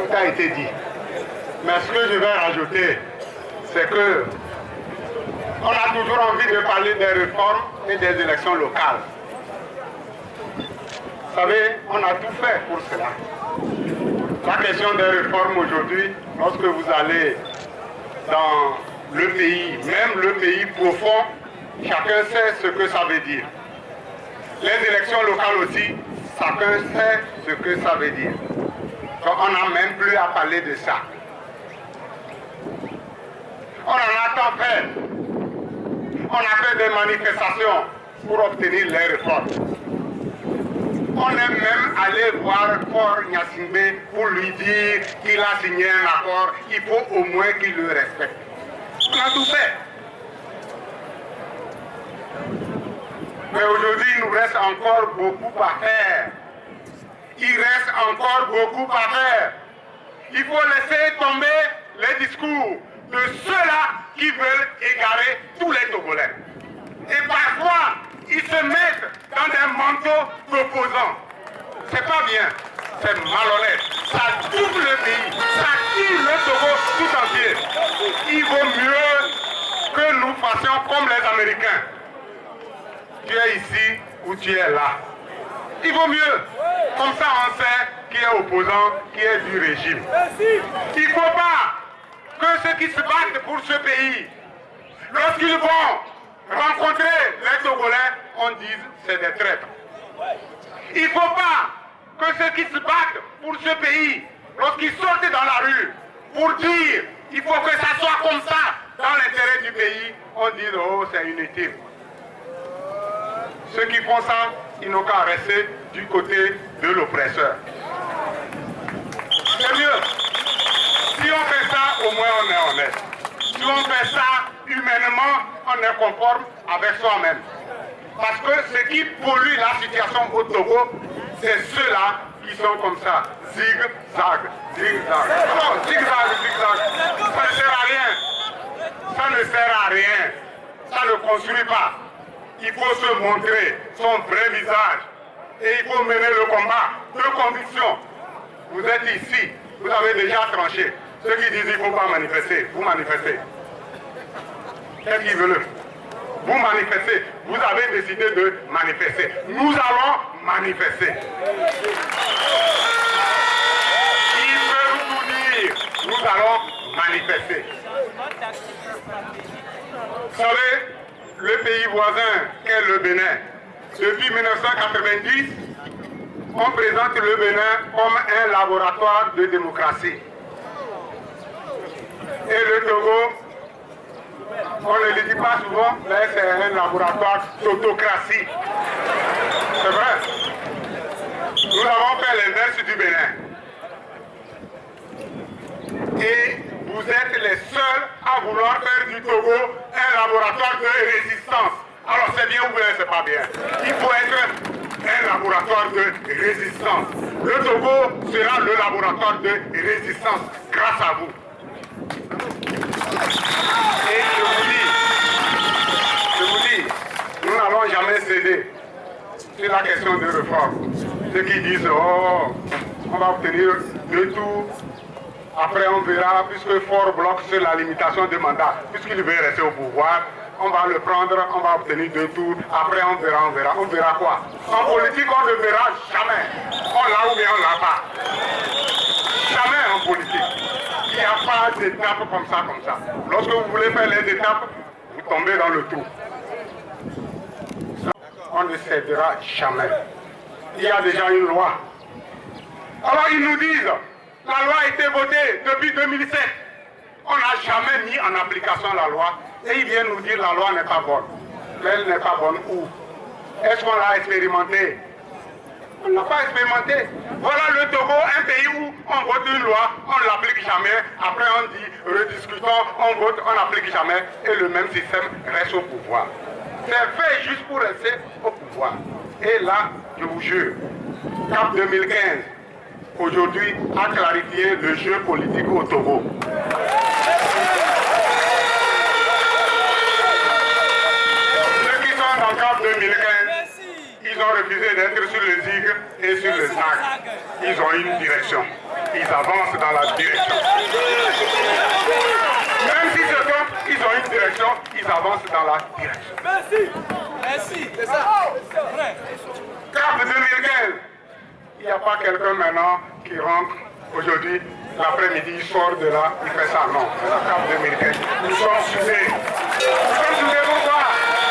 tout a été dit. Mais ce que je vais rajouter, c'est que on a toujours envie de parler des réformes et des élections locales. Vous savez, on a tout fait pour cela. La question des réformes aujourd'hui, lorsque vous allez dans le pays, même le pays profond, chacun sait ce que ça veut dire. Les élections locales aussi, chacun sait ce que ça veut dire. Donc on n'a même plus à parler de ça. On en a tant fait. On a fait des manifestations pour obtenir les réformes. On est même allé voir Faure Gnassingbé pour lui dire qu'il a signé un accord, il faut au moins qu'il le respecte. On a tout fait. Mais aujourd'hui, il nous reste encore beaucoup à faire. Il reste encore beaucoup à faire. Il faut laisser tomber les discours de ceux-là qui veulent égarer tous les Togolais. Et parfois, ils se mettent dans des manteaux d'opposants. C'est pas bien, c'est malhonnête. Ça double le pays, ça tue le Togo tout entier. Il vaut mieux que nous fassions comme les Américains. Tu es ici ou tu es là. Il vaut mieux. Comme ça, on sait qui est opposant, qui est du régime. Il ne faut pas que ceux qui se battent pour ce pays, lorsqu'ils vont rencontrer les Togolais, on dise c'est des traîtres. Il ne faut pas que ceux qui se battent pour ce pays, lorsqu'ils sortent dans la rue, pour dire il faut que ça soit comme ça dans l'intérêt du pays, on dise oh c'est inutile. Ceux qui font ça, ils n'ont qu'à rester du côté de l'oppresseur. C'est mieux. Si on fait ça, au moins on est honnête. Si on fait ça humainement, on est conforme avec soi-même. Parce que ce qui pollue la situation au Togo, c'est ceux-là qui sont comme ça. Zig-zag, zig-zag. Non, zig-zag, zig-zag. Ça ne sert à rien. Ça ne sert à rien. Ça ne construit pas. Il faut se montrer son vrai visage. Et il faut mener le combat de conviction. Vous êtes ici, vous avez déjà tranché. Ceux qui disent qu'il ne faut pas manifester, vous manifestez. Qu'est-ce qu'ils veulent? Vous manifestez. Vous avez décidé de manifester. Nous allons manifester. Ils peuvent tout dire. Nous allons manifester. Vous savez, le pays voisin qu'est le Bénin, depuis 1990, on présente le Bénin comme un laboratoire de démocratie. Et le Togo, on ne le dit pas souvent, mais c'est un laboratoire d'autocratie. C'est vrai. Nous avons fait l'inverse du Bénin. Et vous êtes les seuls à vouloir faire du Togo un laboratoire de résistance. Alors c'est bien ou bien c'est pas bien. Il faut être un laboratoire de résistance. Le Togo sera le laboratoire de résistance grâce à vous. Et je vous dis, nous n'allons jamais céder sur la question de réforme. Ceux qui disent, oh, on va obtenir de tout. Après, on verra, puisque Faure bloque sur la limitation des mandats, puisqu'il veut rester au pouvoir, on va le prendre, on va obtenir 2 tours. Après, on verra quoi? En politique, on ne verra jamais. On l'a ou bien on l'a pas. Jamais en politique. Il n'y a pas d'étape comme ça. Lorsque vous voulez faire les étapes, vous tombez dans le trou. On ne cédera jamais. Il y a déjà une loi. Alors, ils nous disent, la loi a été votée depuis 2007. On n'a jamais mis en application la loi. Et ils viennent nous dire que la loi n'est pas bonne. Mais elle n'est pas bonne où? Est-ce qu'on l'a expérimenté? On ne l'a pas expérimenté. Voilà le Togo, un pays où on vote une loi, on ne l'applique jamais. Après on dit, rediscutons, on vote, on n'applique jamais. Et le même système reste au pouvoir. C'est fait juste pour rester au pouvoir. Et là, je vous jure, CAP 2015, aujourd'hui, a clarifié le jeu politique au Togo. Ceux qui sont dans CAP 2015, ils ont refusé d'être sur le ZIG et sur le ZAG. Ils ont une direction. ils avancent dans la direction. Même s'ils se trompent, ils ont une direction, ils avancent dans la direction. Merci. Merci, c'est ça. CAP 2015, il n'y a pas quelqu'un maintenant qui rentre aujourd'hui, l'après-midi, il sort de là, il fait ça. Non, c'est la CAP 2015. Nous sommes soudés. Nous sommes soudés pourquoi?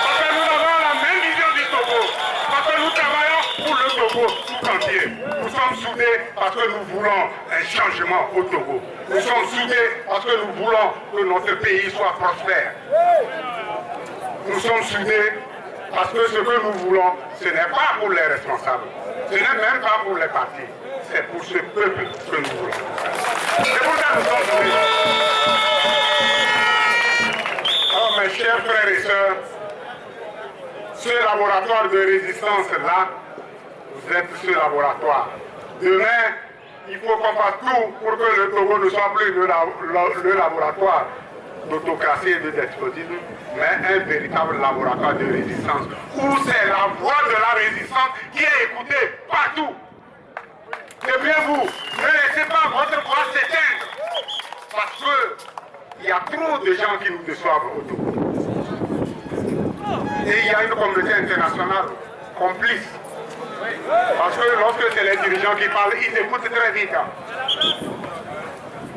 Parce que nous avons la même vision du Togo. Parce que nous travaillons pour le Togo tout entier. Nous sommes soudés parce que nous voulons un changement au Togo. Nous sommes soudés parce que nous voulons que notre pays soit prospère. Nous sommes soudés parce que ce que nous voulons, ce n'est pas pour les responsables. Ce n'est même pas pour les partis. C'est pour ce peuple que nous voulons. C'est pour ça que nous sommes soudés. Alors mes chers frères et sœurs, ce laboratoire de résistance-là, vous êtes ce laboratoire. Demain, il faut qu'on fasse tout pour que le Togo ne soit plus le laboratoire d'autocratie et de despotisme, mais un véritable laboratoire de résistance, où c'est la voix de la résistance qui est écoutée partout. Et bien vous, ne laissez pas votre voix s'éteindre, parce qu'il y a trop de gens qui nous déçoivent au Togo. Et il y a une communauté internationale complice. Parce que lorsque c'est les dirigeants qui parlent, ils écoutent très vite.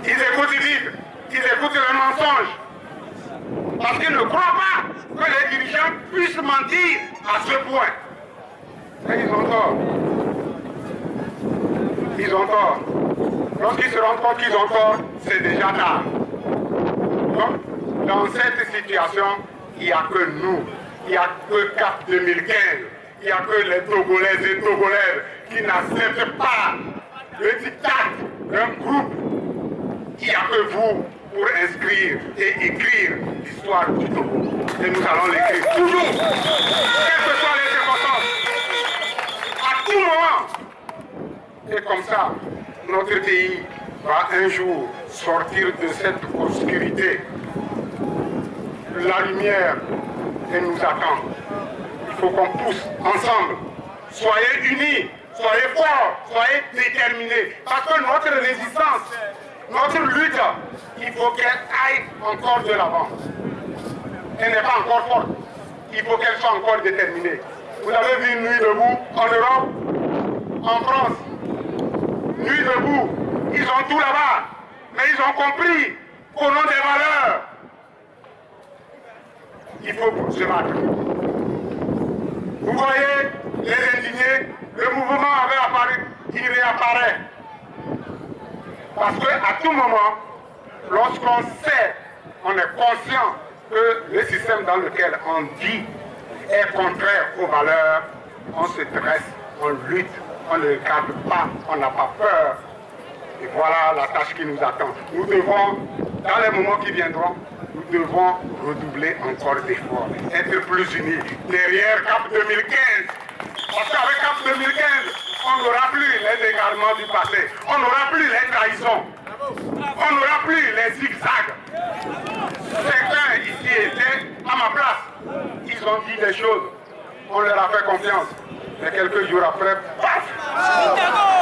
Ils écoutent vite. Ils écoutent les mensonges. Parce qu'ils ne croient pas que les dirigeants puissent mentir à ce point. Et ils ont tort. Ils ont tort. Lorsqu'ils se rendent compte qu'ils ont tort, c'est déjà tard. Donc, dans cette situation, il n'y a que nous. Il n'y a que CAP 2015. Il n'y a que les Togolais et Togolaises qui n'acceptent pas le diktat d'un groupe. Il n'y a que vous pour inscrire et écrire l'histoire du Togo. Et nous allons l'écrire toujours, quelles que soient les circonstances, à tout moment. Et comme ça, notre pays va un jour sortir de cette obscurité. La lumière, elle nous attend. Il faut qu'on pousse ensemble. Soyez unis, soyez forts, soyez déterminés. Parce que notre résistance, notre lutte, il faut qu'elle aille encore de l'avant. Elle n'est pas encore forte. Il faut qu'elle soit encore déterminée. Vous avez vu Nuit debout en Europe, en France. Nuit debout, ils ont tout là-bas. Mais ils ont compris qu'au nom des valeurs, il faut se battre. Vous voyez, les indignés, le mouvement avait apparu, il réapparaît. Parce qu'à tout moment, lorsqu'on sait, on est conscient que le système dans lequel on vit est contraire aux valeurs, on se dresse, on lutte, on ne regarde pas, on n'a pas peur. Et voilà la tâche qui nous attend. Nous devons, dans les moments qui viendront, nous devons redoubler encore d'efforts, être plus unis derrière CAP 2015. Parce qu'avec CAP 2015, on n'aura plus les égarements du passé, on n'aura plus les trahisons, on n'aura plus les zigzags. Certains ici étaient à ma place, ils ont dit des choses, on leur a fait confiance, mais quelques jours après, paf!